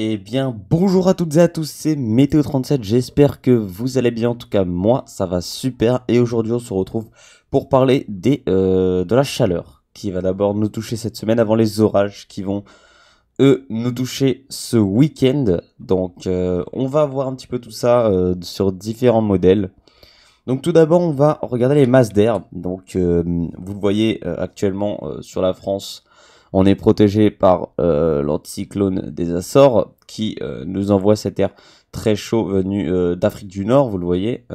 Eh bien, bonjour à toutes et à tous, c'est Météo37, j'espère que vous allez bien, en tout cas moi ça va super, et aujourd'hui on se retrouve pour parler de la chaleur, qui va d'abord nous toucher cette semaine avant les orages qui vont, eux, nous toucher ce week-end. Donc on va voir un petit peu tout ça sur différents modèles. Donc tout d'abord on va regarder les masses d'air, donc vous le voyez actuellement sur la France. On est protégé par l'anticyclone des Açores qui nous envoie cet air très chaud venu d'Afrique du Nord, vous le voyez,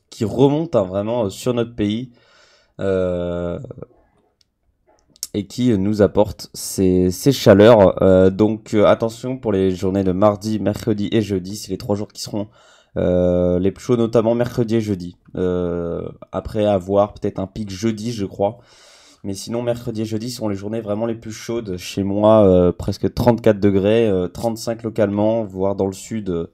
qui remonte vraiment sur notre pays et qui nous apporte ces chaleurs. Donc attention pour les journées de mardi, mercredi et jeudi, c'est les 3 jours qui seront les plus chauds, notamment mercredi et jeudi. Après avoir peut-être un pic jeudi, je crois. Mais sinon, mercredi et jeudi sont les journées vraiment les plus chaudes. Chez moi, presque 34 degrés, 35 localement, voire dans le sud,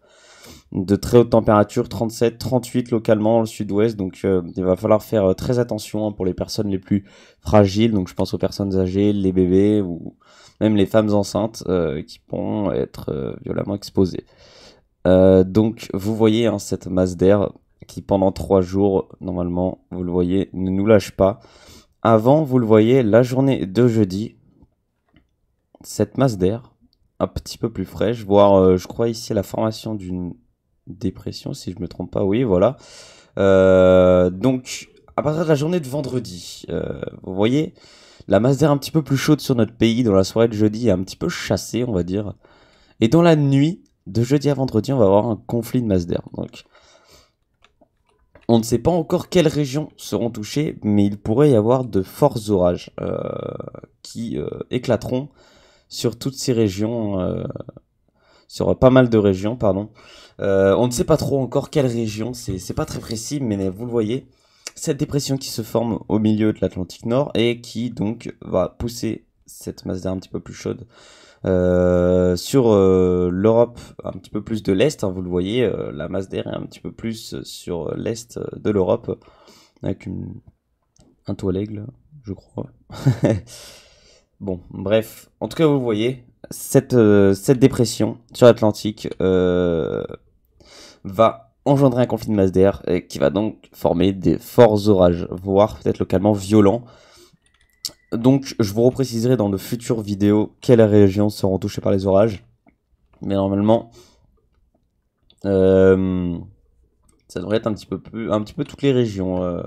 de très haute température, 37, 38 localement dans le sud-ouest. Donc, il va falloir faire très attention pour les personnes les plus fragiles. Donc, je pense aux personnes âgées, les bébés ou même les femmes enceintes qui pourront être violemment exposées. Donc, vous voyez cette masse d'air qui, pendant 3 jours, normalement, vous le voyez, ne nous lâche pas. Avant, vous le voyez, la journée de jeudi, cette masse d'air, un petit peu plus fraîche, voire, je crois ici, la formation d'une dépression, si je me trompe pas, oui, voilà. Donc, à partir de la journée de vendredi, vous voyez, la masse d'air un petit peu plus chaude sur notre pays, dans la soirée de jeudi, est un petit peu chassée, on va dire. Et dans la nuit, de jeudi à vendredi, on va avoir un conflit de masse d'air. Donc, on ne sait pas encore quelles régions seront touchées, mais il pourrait y avoir de forts orages qui éclateront sur toutes ces régions, sur pas mal de régions, pardon. On ne sait pas trop encore quelles régions, c'est pas très précis, mais vous le voyez, cette dépression qui se forme au milieu de l'Atlantique Nord et qui donc va pousser cette masse d'air un petit peu plus chaude sur l'Europe, un petit peu plus de l'Est, hein, vous le voyez, la masse d'air est un petit peu plus sur l'Est de l'Europe, avec un toit l'aigle, je crois. Bon, bref, en tout cas, vous voyez, cette dépression sur l'Atlantique va engendrer un conflit de masse d'air qui va donc former des forts orages, voire peut-être localement violents. Donc, je vous repréciserai dans de futures vidéos quelles régions seront touchées par les orages. Mais normalement, ça devrait être un petit peu toutes les régions,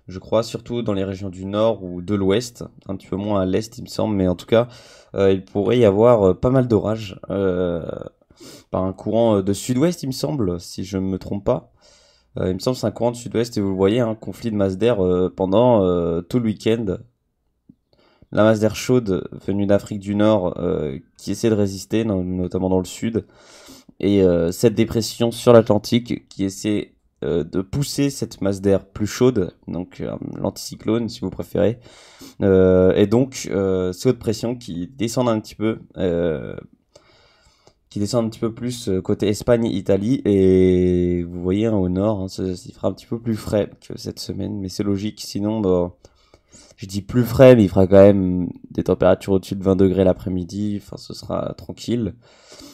je crois, surtout dans les régions du nord ou de l'ouest, un petit peu moins à l'est, il me semble. Mais en tout cas, il pourrait y avoir pas mal d'orages par un courant de sud-ouest, il me semble, si je ne me trompe pas. Il me semble que c'est un courant de sud-ouest et vous le voyez, un conflit de masse d'air pendant tout le week-end. La masse d'air chaude venue d'Afrique du Nord qui essaie de résister, notamment dans le sud. Et cette dépression sur l'Atlantique qui essaie de pousser cette masse d'air plus chaude, donc l'anticyclone si vous préférez. Et donc ces hautes pressions qui descendent un petit peu, plus côté Espagne, Italie. Et vous voyez au nord, il fera un petit peu plus frais que cette semaine, mais c'est logique, sinon... Bah, je dis plus frais, mais il fera quand même des températures au-dessus de 20 degrés l'après-midi. Enfin, ce sera tranquille.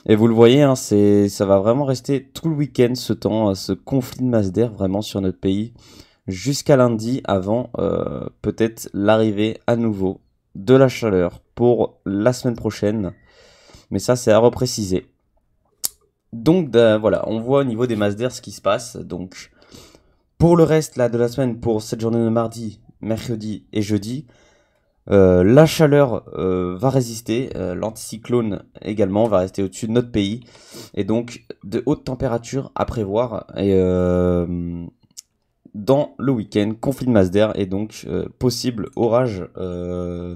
Et vous le voyez, ça va vraiment rester tout le week-end ce temps, ce conflit de masse d'air vraiment sur notre pays, jusqu'à lundi, avant peut-être l'arrivée à nouveau de la chaleur pour la semaine prochaine. Mais ça, c'est à repréciser. Donc voilà, on voit au niveau des masses d'air ce qui se passe. Donc pour le reste là de la semaine, pour cette journée de mardi, mercredi et jeudi, la chaleur va résister, l'anticyclone également va rester au-dessus de notre pays, et donc de hautes températures à prévoir, et dans le week-end, conflit de masse d'air, et donc possible orage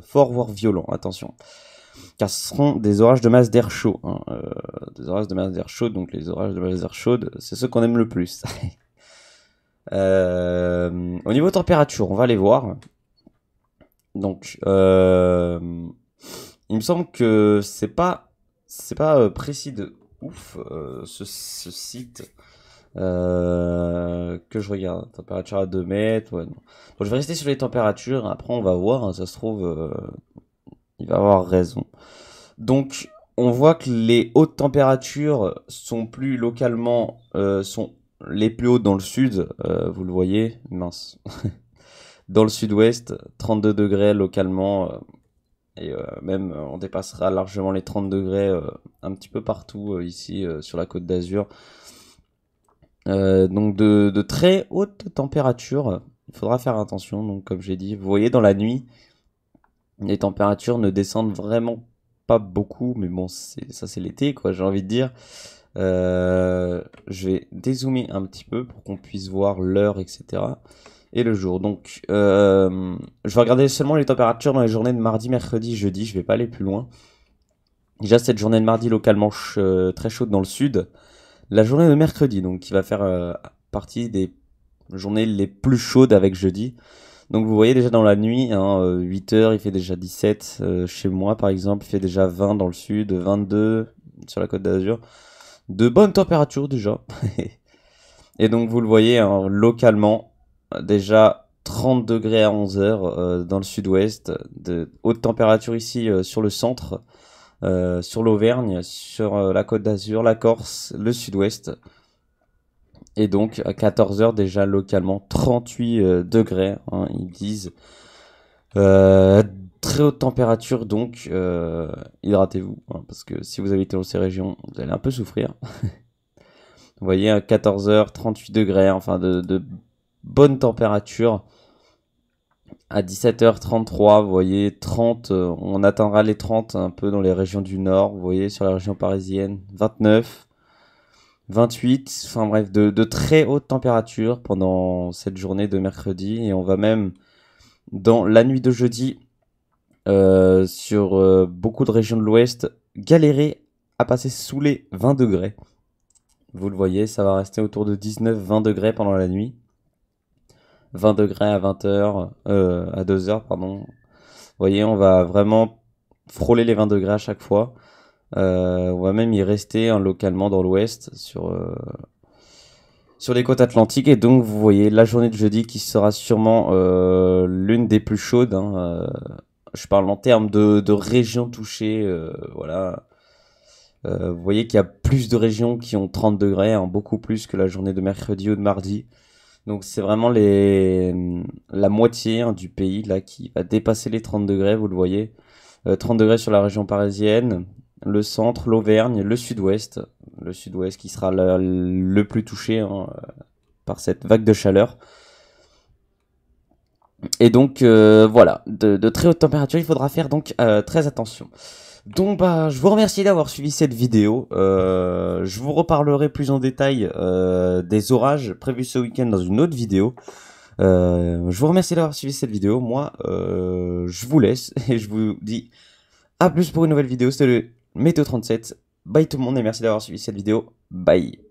fort voire violent, attention, car ce seront des orages de masse d'air chaud, des orages de masse d'air chaude. Donc les orages de masse d'air chaude, c'est ceux qu'on aime le plus. Au niveau température, on va les voir. Donc, il me semble que c'est pas précis de ouf ce site que je regarde. Température à 2 mètres. Ouais, non. Bon, je vais rester sur les températures. Après, on va voir. Ça se trouve, il va avoir raison. Donc, on voit que les hautes températures sont plus localement, sont les plus hautes dans le sud, vous le voyez, mince. Dans le sud-ouest, 32 degrés localement, et même on dépassera largement les 30 degrés un petit peu partout ici sur la Côte d'Azur. Donc de très hautes températures, il faudra faire attention. Donc comme j'ai dit, vous voyez dans la nuit, les températures ne descendent vraiment pas beaucoup, mais bon, ça c'est l'été quoi, j'ai envie de dire. Je vais dézoomer un petit peu pour qu'on puisse voir l'heure, etc. Et le jour. Donc, je vais regarder seulement les températures dans les journées de mardi, mercredi, jeudi. Je vais pas aller plus loin. Déjà, cette journée de mardi localement très chaude dans le sud. La journée de mercredi, donc, qui va faire partie des journées les plus chaudes avec jeudi. Donc, vous voyez déjà dans la nuit, hein, 8 heures, il fait déjà 17. Chez moi, par exemple, il fait déjà 20 dans le sud, 22 sur la Côte d'Azur. De bonnes températures déjà. Et donc, vous le voyez, hein, localement, déjà 30 degrés à 11 heures dans le sud-ouest, de haute température ici sur le centre, sur l'Auvergne, sur la Côte d'Azur, la Corse, le sud-ouest. Et donc à 14 heures déjà localement 38 degrés, hein, ils disent. Très haute température donc, hydratez-vous, hein, parce que si vous habitez dans ces régions, vous allez un peu souffrir. Vous voyez, à 14 heures, 38 degrés, enfin de bonne température. À 17h33, vous voyez, 30, on atteindra les 30 un peu dans les régions du nord, vous voyez, sur la région parisienne, 29, 28, enfin bref, de très hautes températures pendant cette journée de mercredi. Et on va même, dans la nuit de jeudi, sur beaucoup de régions de l'ouest, galérer à passer sous les 20 degrés. Vous le voyez, ça va rester autour de 19-20 degrés pendant la nuit. 20 degrés à 20h, à 2h, pardon. Vous voyez, on va vraiment frôler les 20 degrés à chaque fois. On va même y rester hein, localement dans l'ouest, sur les côtes atlantiques. Et donc, vous voyez, la journée de jeudi qui sera sûrement l'une des plus chaudes. Hein, je parle en termes de régions touchées, voilà. Vous voyez qu'il y a plus de régions qui ont 30 degrés, hein, beaucoup plus que la journée de mercredi ou de mardi. Donc c'est vraiment la moitié hein, du pays là qui va dépasser les 30 degrés, vous le voyez. 30 degrés sur la région parisienne, le centre, l'Auvergne, le sud-ouest. Le sud-ouest qui sera le plus touché hein, par cette vague de chaleur. Et donc voilà, de très hautes températures, il faudra faire donc très attention. Donc bah je vous remercie d'avoir suivi cette vidéo. Je vous reparlerai plus en détail des orages prévus ce week-end dans une autre vidéo. Je vous remercie d'avoir suivi cette vidéo. Moi je vous laisse et je vous dis à plus pour une nouvelle vidéo. C'était le Météo 37. Bye tout le monde et merci d'avoir suivi cette vidéo. Bye.